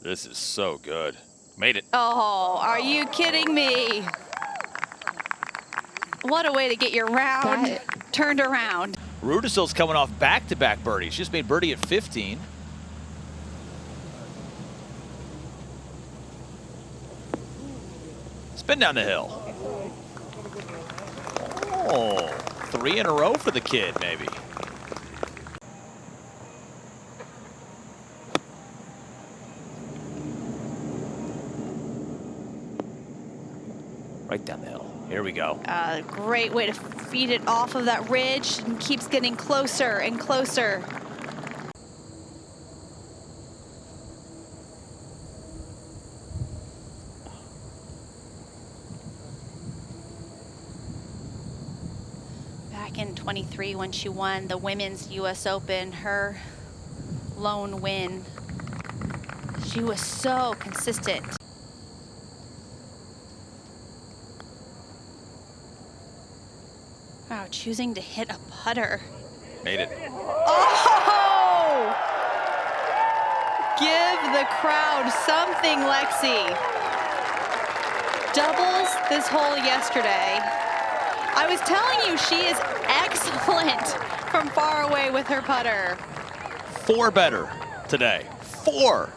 This is so good. Made it. Oh, are you kidding me? What a way to get your round turned around. Rudisill's coming off back-to-back birdies. She just made birdie at 15. Spin down the hill. Oh, 3 in a row for the kid, maybe. Right down the hill. Here we go. Great way to feed it off of that ridge and keeps getting closer and closer. Back in 23 when she won the Women's US Open, her lone win, she was so consistent. Wow, choosing to hit a putter. Made it. Oh! Give the crowd something, Lexi. Doubles this hole yesterday. I was telling you, she is excellent from far away with her putter. 4 better today. 4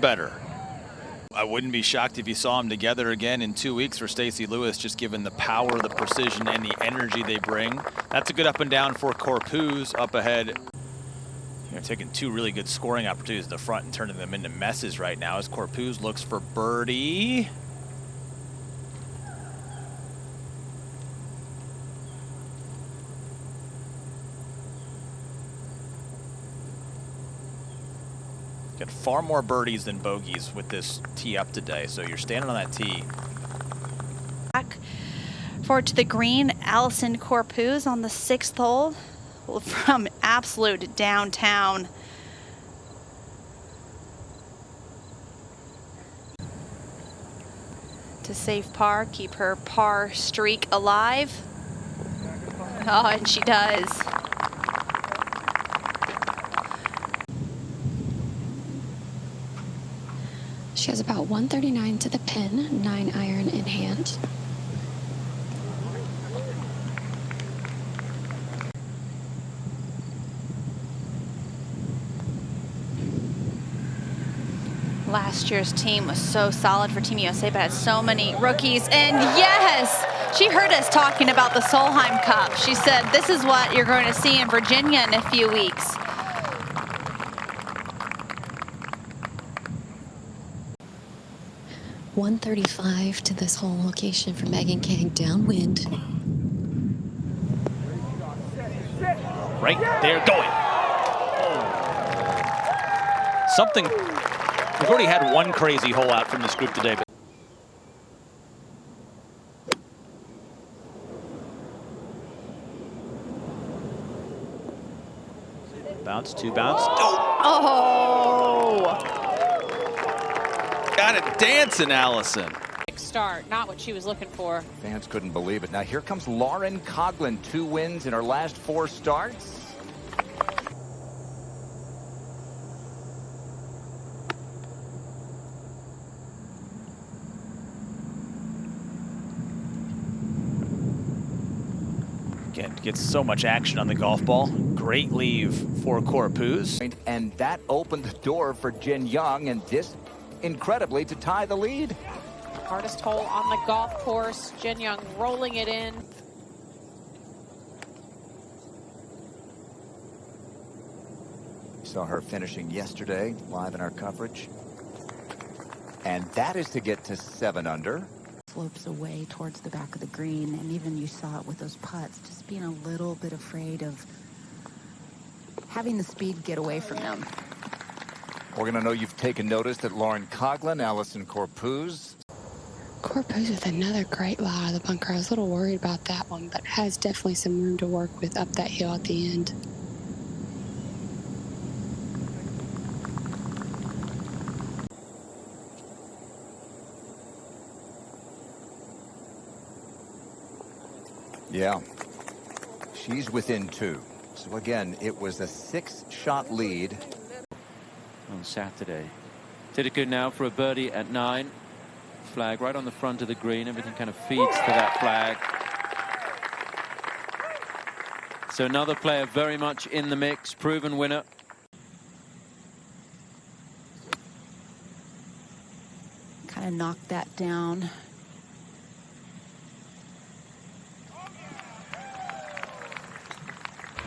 better. I wouldn't be shocked if you saw them together again in 2 weeks for Stacey Lewis, just given the power, the precision, and the energy they bring. That's a good up and down for Corpuz up ahead. They're taking 2 really good scoring opportunities in the front and turning them into messes right now as Corpuz looks for birdie. Got far more birdies than bogeys with this tee up today, so you're standing on that tee. Back forward to the green, Allison Corpuz on the 6th hole from absolute downtown. To save par, keep her par streak alive. Oh, and she does. She has about 139 to the pin, 9 iron in hand. Last year's team was so solid for Team USA, but had so many rookies. And yes, she heard us talking about the Solheim Cup. She said, this is what you're going to see in Virginia in a few weeks. .135 to this whole location for Megan Kang downwind. Right there, going. Oh. Something, we've already had one crazy hole out from this group today. Bounce, 2 bounce. Oh! Got it dancing, Allison. Start, not what she was looking for. Fans couldn't believe it. Now here comes Lauren Coughlin, 2 wins in her last 4 starts. Again, gets so much action on the golf ball. Great leave for Corpuz. And that opened the door for Jin Young, and this incredibly to tie the lead. Hardest hole on the golf course. Jin Young rolling it in. Saw her finishing yesterday live in our coverage. And that is to get to 7 under. Slopes away towards the back of the green, and even you saw it with those putts, just being a little bit afraid of having the speed get away from them. We're going to know you've taken notice that Lauren Coughlin, Allison Corpuz. Corpuz with another great lie out of the bunker. I was a little worried about that one, but has definitely some room to work with up that hill at the end. Yeah, she's within 2. So again, it was a 6-shot lead. On Saturday, Titiku now for a birdie at 9. Flag right on the front of the green. Everything kind of feeds to that flag. So another player very much in the mix, proven winner. Kind of knocked that down.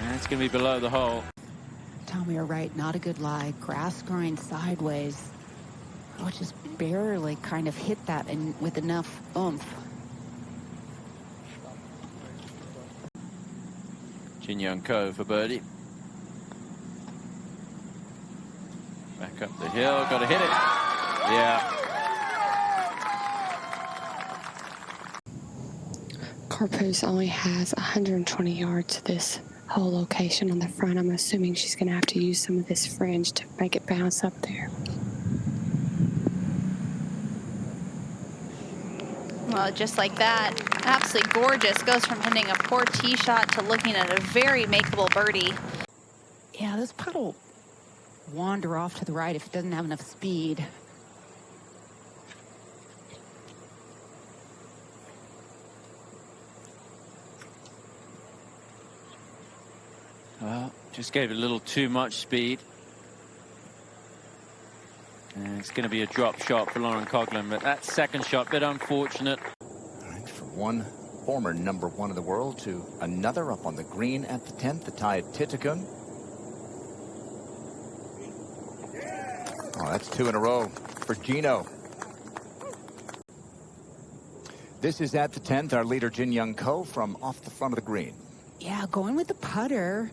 And it's going to be below the hole. Tommy, you're right, not a good lie. Grass growing sideways. Oh, just barely kind of hit that and with enough oomph. Jin Young Ko for birdie. Back up the hill, got to hit it. Yeah. Corpus only has 120 yards to this whole location on the front. I'm assuming she's going to have to use some of this fringe to make it bounce up there. Well, just like that, absolutely gorgeous. Goes from hitting a poor tee shot to looking at a very makeable birdie. Yeah, this putt will wander off to the right if it doesn't have enough speed. Well, just gave it a little too much speed. And it's going to be a drop shot for Lauren Coughlin, but that second shot, bit unfortunate. All right, from one former #1 of the world to another up on the green at the 10th, the tie at Titiku. Oh, that's 2 in a row for Gino. This is at the 10th, our leader Jin Young Ko from off the front of the green. Yeah, going with the putter.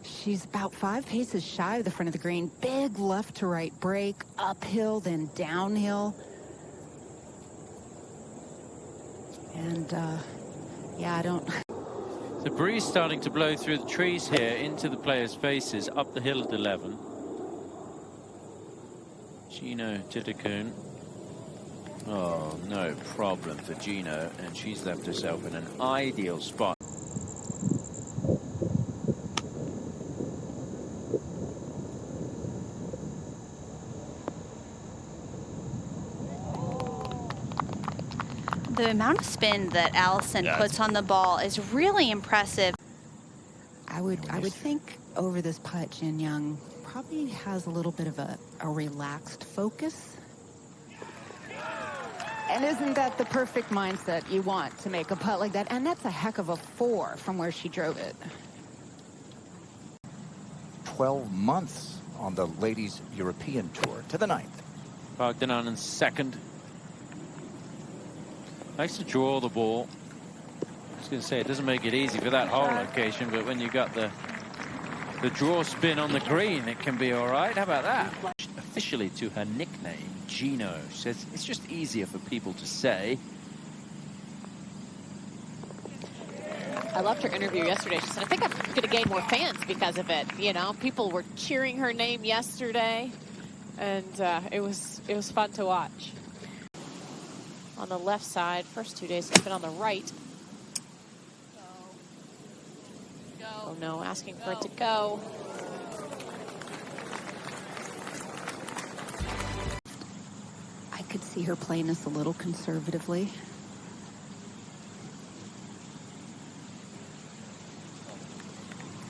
She's about 5 paces shy of the front of the green. Big left to right break, uphill, then downhill. And, yeah, I don't... The breeze starting to blow through the trees here into the players' faces up the hill at 11. Gino Titiku. Oh, no problem for Gino, and she's left herself in an ideal spot. The amount of spin that Allison puts on the ball is really impressive. I would think over this putt, Jin Young probably has a little bit of a relaxed focus. And isn't that the perfect mindset you want to make a putt like that? And that's a heck of a 4 from where she drove it. 12 months on the ladies' European Tour to the 9th. Bogdanon in second. Likes to draw the ball. I was going to say, it doesn't make it easy for that hole location, but when you got the draw spin on the green, it can be all right. How about that? Officially to her nickname, Gino. She says it's just easier for people to say. I loved her interview yesterday. She said, I think I'm going to gain more fans because of it. You know, people were cheering her name yesterday, and it was fun to watch. On the left side, first 2 days it's been on the right. Oh no, asking for it to go. I could see her playing this a little conservatively.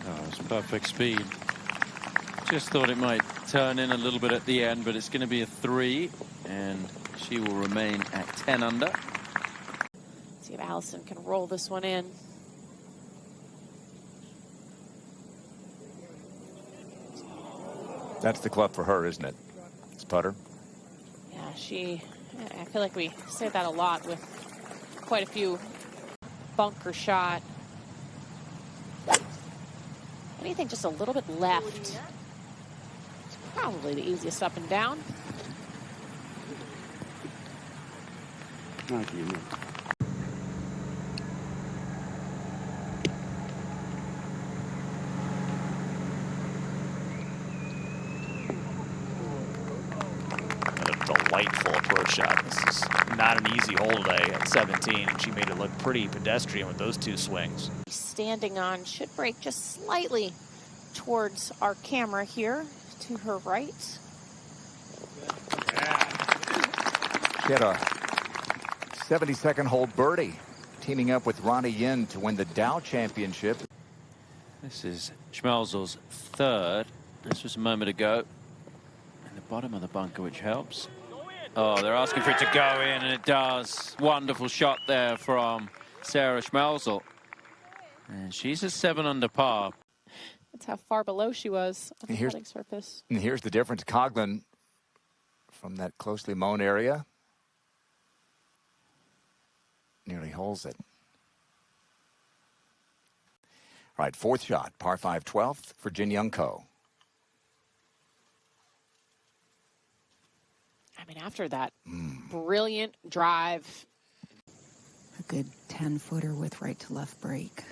Oh, it's perfect speed. Just thought it might turn in a little bit at the end, but it's going to be a 3, and she will remain at 10 under. See if Allison can roll this one in. That's the club for her, isn't it? It's putter. Yeah, I feel like we say that a lot with quite a few bunker shot. Anything just a little bit left. It's probably the easiest up and down. Not you. Delightful approach shot. This is not an easy hole today at 17, and she made it look pretty pedestrian with those 2 swings. Standing on should break just slightly towards our camera here to her right. She had a 72nd hole birdie, teaming up with Ronnie Yin to win the Dow Championship. This is Schmelzel's third. This was a moment ago. In the bottom of the bunker, which helps. Oh, they're asking for it to go in, and it does. Wonderful shot there from Sarah Schmelzel. And she's a 7 under par. That's how far below she was on the putting surface. And here's the difference. Coughlin from that closely mown area nearly holds it. All right, fourth shot, par 5 12th for Jin Young Ko. I mean, after that brilliant drive. A good 10-footer with right to left break.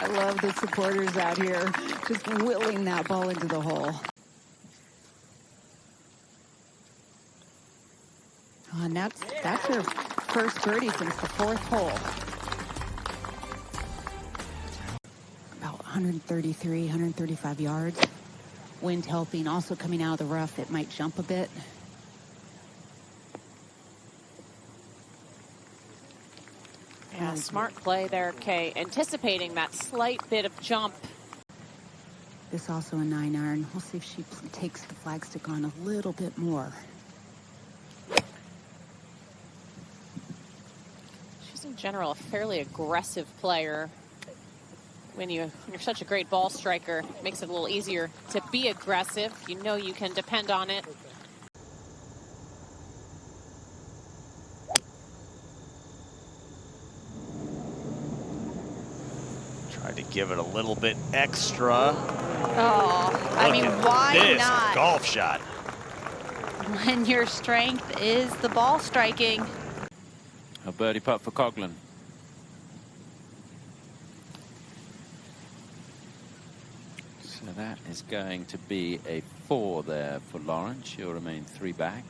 I love the supporters out here just willing that ball into the hole. Oh, and that's her first birdie since the fourth hole. About 133, 135 yards. Wind helping, also coming out of the rough. It might jump a bit. Yeah, smart play there, Kay. Anticipating that slight bit of jump. This also a 9-iron. We'll see if she takes the flagstick on a little bit more. She's in general a fairly aggressive player. When you're such a great ball striker, it makes it a little easier to be aggressive. You know you can depend on it. Tried to give it a little bit extra. Oh, I mean, why this not? Golf shot. When your strength is the ball striking. A birdie putt for Coughlin. So that is going to be a 4 there for Lauren. She'll remain 3 back.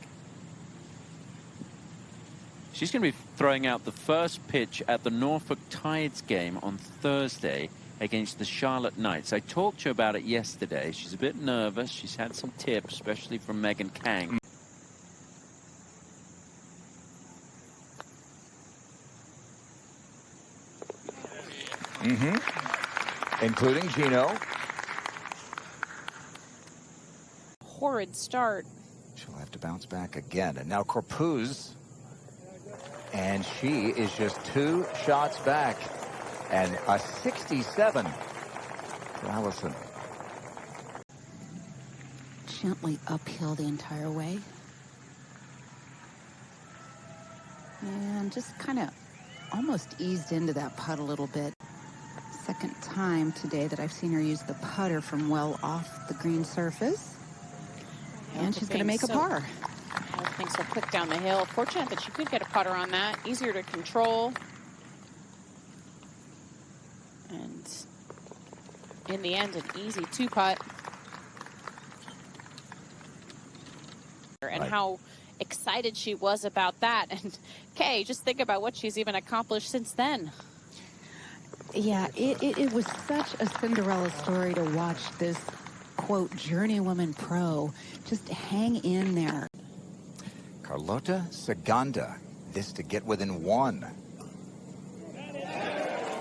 She's going to be throwing out the first pitch at the Norfolk Tides game on Thursday against the Charlotte Knights. I talked to her about it yesterday. She's a bit nervous. She's had some tips, especially from Megan Kang. Including Gino. Horrid start. She'll have to bounce back again. And now Corpuz. And she is just 2 shots back. And a 67 for Allison. Gently uphill the entire way. And just kind of almost eased into that putt a little bit. Second time today that I've seen her use the putter from well off the green surface. And she's going to make a par. Everything so quick down the hill. Fortunate that she could get a putter on that. Easier to control. And in the end, an easy 2-putt. And how excited she was about that. And Kay, just think about what she's even accomplished since then. Yeah, it was such a Cinderella story to watch this, quote, journeywoman pro just hang in there. Carlota Saganda. This to get within 1.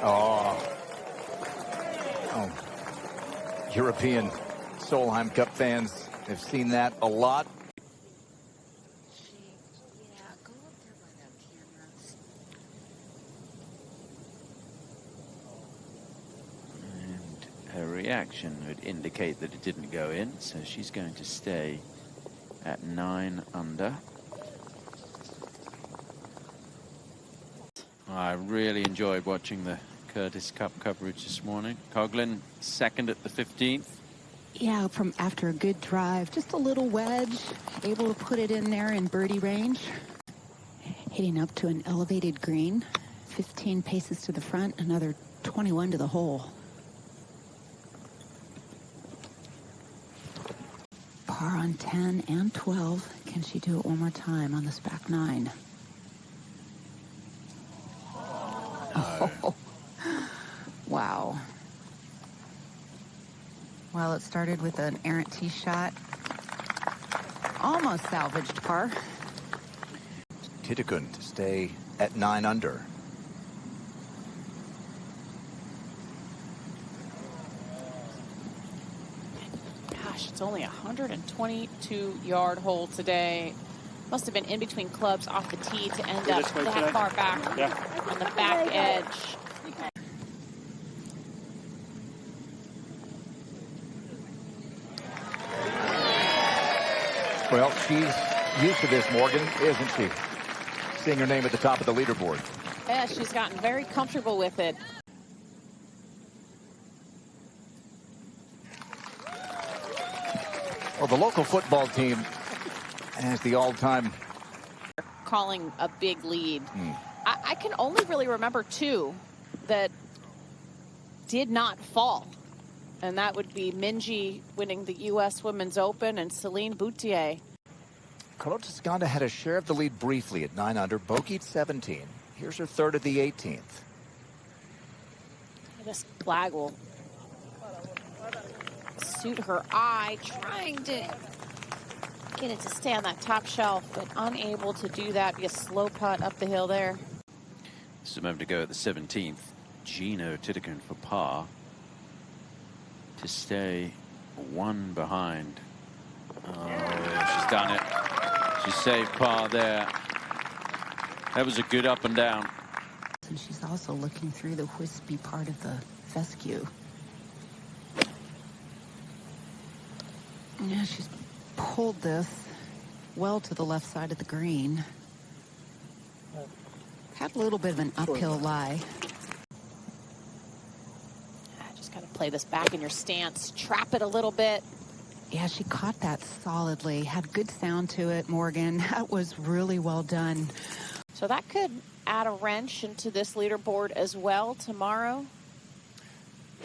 Oh. European Solheim Cup fans have seen that a lot. Her reaction would indicate that it didn't go in, so she's going to stay at 9 under. I really enjoyed watching the Curtis Cup coverage this morning. Coughlin second at the 15th. Yeah, from after a good drive, just a little wedge, able to put it in there in birdie range. Hitting up to an elevated green, 15 paces to the front, another 21 to the hole. Par on 10 and 12. Can she do it one more time on this back 9? Oh, wow. Well, it started with an errant tee shot. Almost salvaged par. Tidekun to stay at 9 under. Gosh, it's only a 122-yard hole today. Must have been in between clubs off the tee to end up that far back on the back edge. Well, she's used to this, Morgan, isn't she? Seeing her name at the top of the leaderboard. Yeah, she's gotten very comfortable with it. Well, the local football team has the all-time Calling a big lead. I can only really remember 2 that did not fall. And that would be Minji winning the U.S. Women's Open and Celine Boutier. Carlota Scanda had a share of the lead briefly at 9 under, bogeyed 17. Here's her third of the 18th. This flag will suit her eye, trying to get it to stay on that top shelf, but unable to do that. Be a slow putt up the hill there. Just a moment to go at the 17th. Gino Tidekun for par to stay 1 behind. Oh, yeah, she's done it. She saved par there. That was a good up and down. And she's also looking through the wispy part of the fescue. Yeah, she's pulled this well to the left side of the green. Had a little bit of an uphill lie. Just got to play this back in your stance, trap it a little bit. Yeah, she caught that solidly. Had good sound to it, Morgan. That was really well done. So that could add a wrench into this leaderboard as well tomorrow.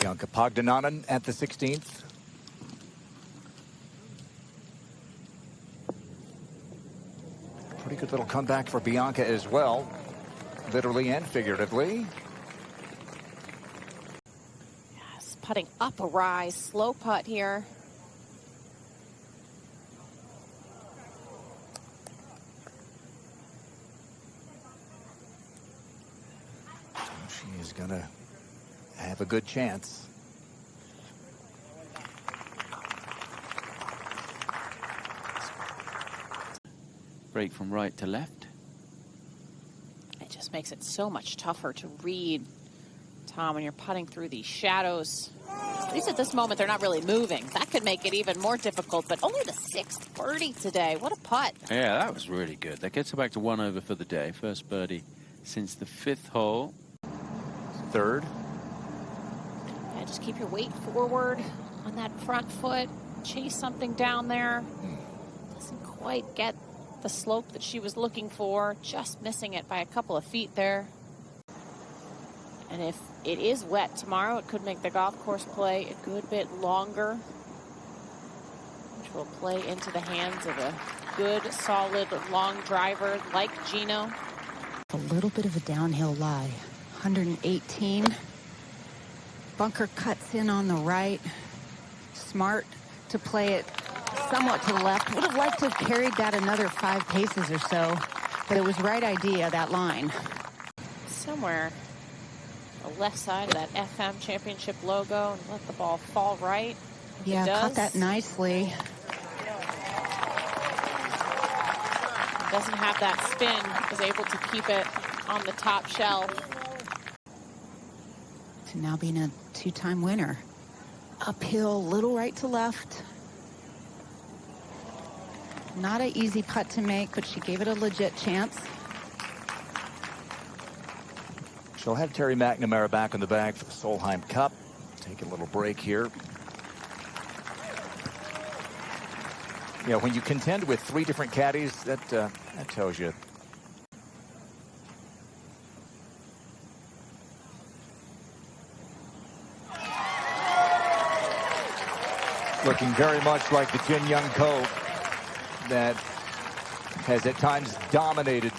Bianca Pagdananan at the 16th. Pretty good little comeback for Bianca as well, literally and figuratively. Yes, putting up a rise, slow putt here. She is going to have a good chance. Break from right to left. It just makes it so much tougher to read, Tom, when you're putting through these shadows. At least at this moment, they're not really moving. That could make it even more difficult, but only the 6th birdie today. What a putt. Yeah, that was really good. That gets her back to 1 over for the day. First birdie since the 5th hole. Third. Yeah, just keep your weight forward on that front foot. Chase something down there. Doesn't quite get the slope that she was looking for, just missing it by a couple of feet there. And if it is wet tomorrow, it could make the golf course play a good bit longer, which will play into the hands of a good, solid, long driver like Gino. A little bit of a downhill lie. 118. Bunker cuts in on the right. Smart to play it somewhat to the left. Would have liked to have carried that another 5 paces or so, but it was right idea, that line. Somewhere the left side of that FM championship logo, and let the ball fall right. Yeah, caught that nicely. Doesn't have that spin, is able to keep it on the top shelf. To now being a 2-time winner. Uphill, little right to left. Not an easy putt to make, but she gave it a legit chance. She'll have Terry McNamara back in the bag for the Solheim Cup. Take a little break here. Yeah, when you contend with 3 different caddies, that tells you. Looking very much like the Jin Young Ko that has at times dominated